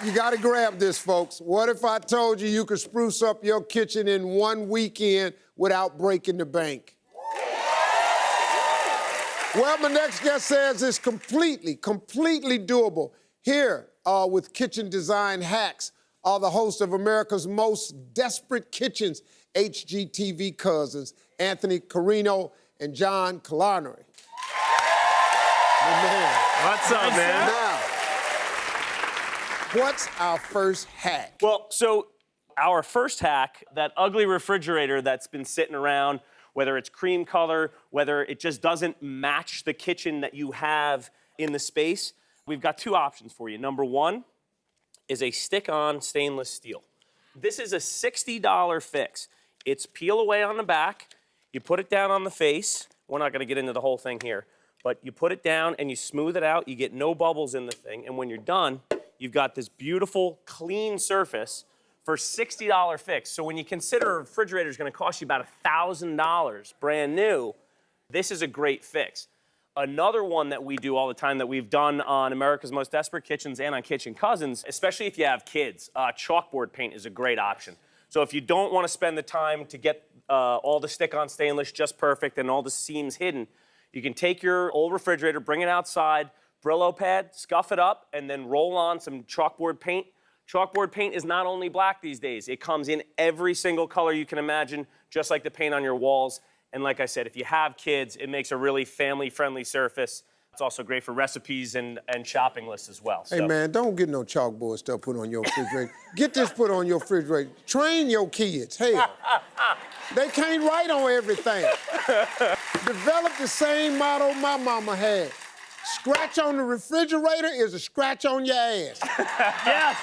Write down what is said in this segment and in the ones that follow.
You gotta grab this, folks. What if I told you you could spruce up your kitchen in one weekend without breaking the bank? Well, my next guest says it's completely doable. Here with Kitchen Design Hacks are the hosts of America's Most Desperate Kitchens, HGTV cousins, Anthony Carrino and John Colaneri. What's up, man? Now, what's our first hack? Well, so our first hack, that ugly refrigerator that's been sitting around, whether it's cream color, whether it just doesn't match the kitchen that you have in the space, we've got two options for you. Number one is a stick-on stainless steel. This is a $60 fix. It's peel away on the back, you put it down on the face. We're not gonna get into the whole thing here, but you put it down and you smooth it out, you get no bubbles in the thing, and when you're done, you've got this beautiful, clean surface for $60 fix. So when you consider a refrigerator is gonna cost you about $1,000 brand new, this is a great fix. Another one that we do all the time that we've done on America's Most Desperate Kitchens and on Kitchen Cousins, especially if you have kids, chalkboard paint is a great option. So if you don't want to spend the time to get all the stick-on stainless just perfect and all the seams hidden, you can take your old refrigerator, bring it outside, Brillo pad, scuff it up, and then roll on some chalkboard paint. Chalkboard paint is not only black these days, it comes in every single color you can imagine, just like the paint on your walls. And like I said, if you have kids, it makes a really family-friendly surface. It's also great for recipes and shopping lists as well. Hey, man, don't get no chalkboard stuff put on your refrigerator. Get this put on your refrigerator. Train your kids. Hell, they can't write on everything. Develop the same motto my mama had. Scratch on the refrigerator is a scratch on your ass. Yes.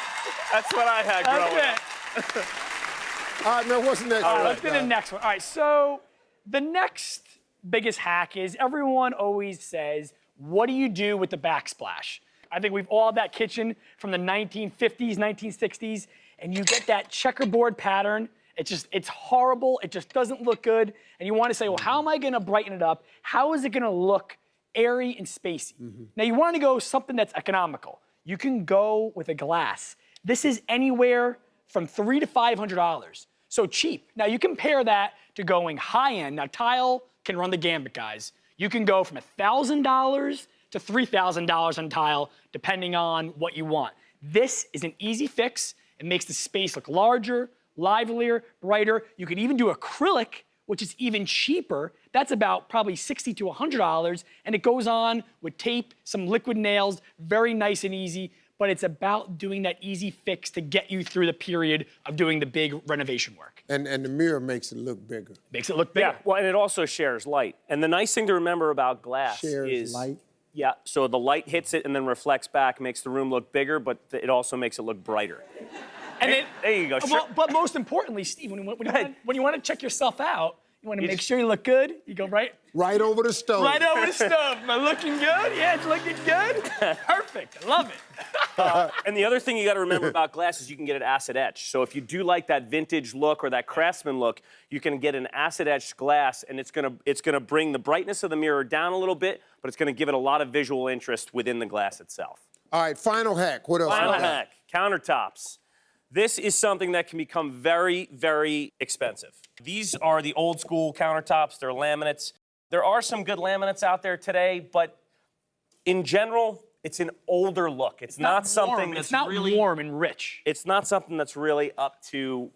That's what I had growing up. All right, man, what's the next one? Let's do the next one. All right, so the next biggest hack is everyone always says, what do you do with the backsplash? I think we've all had that kitchen from the 1950s, 1960s, and you get that checkerboard pattern. It's horrible. It just doesn't look good. And you want to say, well, how am I going to brighten it up? How is it going to look airy and spacey? Now, you want to go something that's economical. You can go with a glass. This is anywhere from $300 to $500. So cheap. Now, you compare that to going high-end. Now, tile can run the gambit, guys. You can go from $1,000 to $3,000 on tile, depending on what you want. This is an easy fix. It makes the space look larger, livelier, brighter. You can even do acrylic, which is even cheaper. That's about probably $60 to $100, and it goes on with tape, some liquid nails, very nice and easy, but it's about doing that easy fix to get you through the period of doing the big renovation work. And the mirror makes it look bigger. Makes it look bigger. Yeah, well, and it also shares light. And the nice thing to remember about glass Shares light? Yeah, so the light hits it and then reflects back, makes the room look bigger, but it also makes it look brighter. And there you go. Well, but most importantly, Steve, when you want to check yourself out, you want to make sure you look good, you go right over the stove. Right over the stove. Am I looking good? Yeah, it's looking good. Perfect. I love it. And the other thing you got to remember about glass is you can get it acid etched. So if you do like that vintage look or that craftsman look, you can get an acid etched glass, and it's gonna bring the brightness of the mirror down a little bit, but it's gonna give it a lot of visual interest within the glass itself. All right, final hack. What else? Final hack: countertops. This is something that can become very, very expensive. These are the old school countertops. They're laminates. There are some good laminates out there today, but in general, it's an older look. It's not something that's really warm and rich. It's not something that's really up to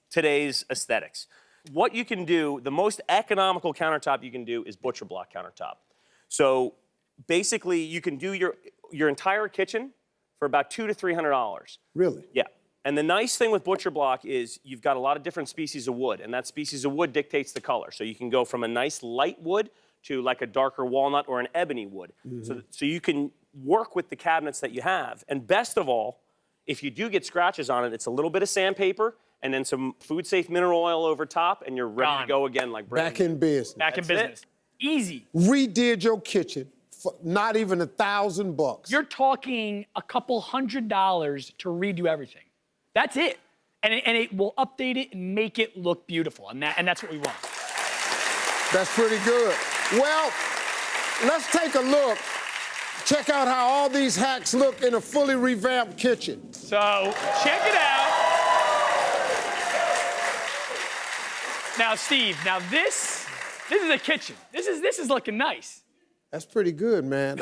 today's aesthetics. What you can do, the most economical countertop you can do is butcher block countertop. So basically, you can do your entire kitchen for about $200 to $300. Really? Yeah. And the nice thing with butcher block is you've got a lot of different species of wood, and that species of wood dictates the color. So you can go from a nice light wood to like a darker walnut or an ebony wood. So you can work with the cabinets that you have. And best of all, if you do get scratches on it, it's a little bit of sandpaper and then some food-safe mineral oil over top, and you're ready to go again like brand new. Back in business. Back in business. Easy. Redid your kitchen for not even $1,000. You're talking a couple $100 to redo everything. That's it. And it will update it and make it look beautiful. And that's what we want. That's pretty good. Well, let's take a look Check out how all these hacks look in a fully revamped kitchen. So, check it out. Now, Steve, this is a kitchen. This is looking nice. That's pretty good, man.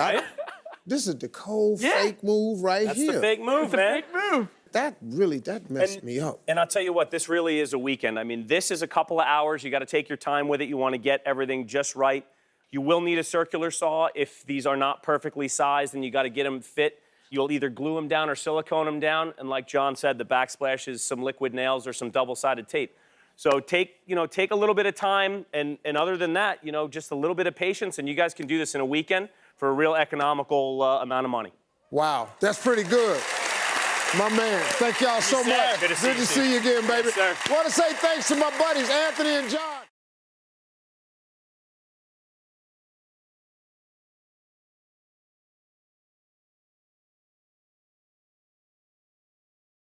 This is the cold fake move right That's here. the fake move, man. Fake move. That messed me up. And I'll tell you what, this really is a weekend. I mean, this is a couple of hours. You got to take your time with it. You want to get everything just right. You will need a circular saw if these are not perfectly sized, and you got to get them fit. You'll either glue them down or silicone them down. And like John said, the Backsplash is some liquid nails or some double-sided tape. So take a little bit of time, and other than that, just a little bit of patience, and you guys can do this in a weekend for a real economical amount of money. Wow, that's pretty good. My man, thank y'all so much. Good to see you again, baby. Yes, sir. Want to say thanks to my buddies, Anthony and John.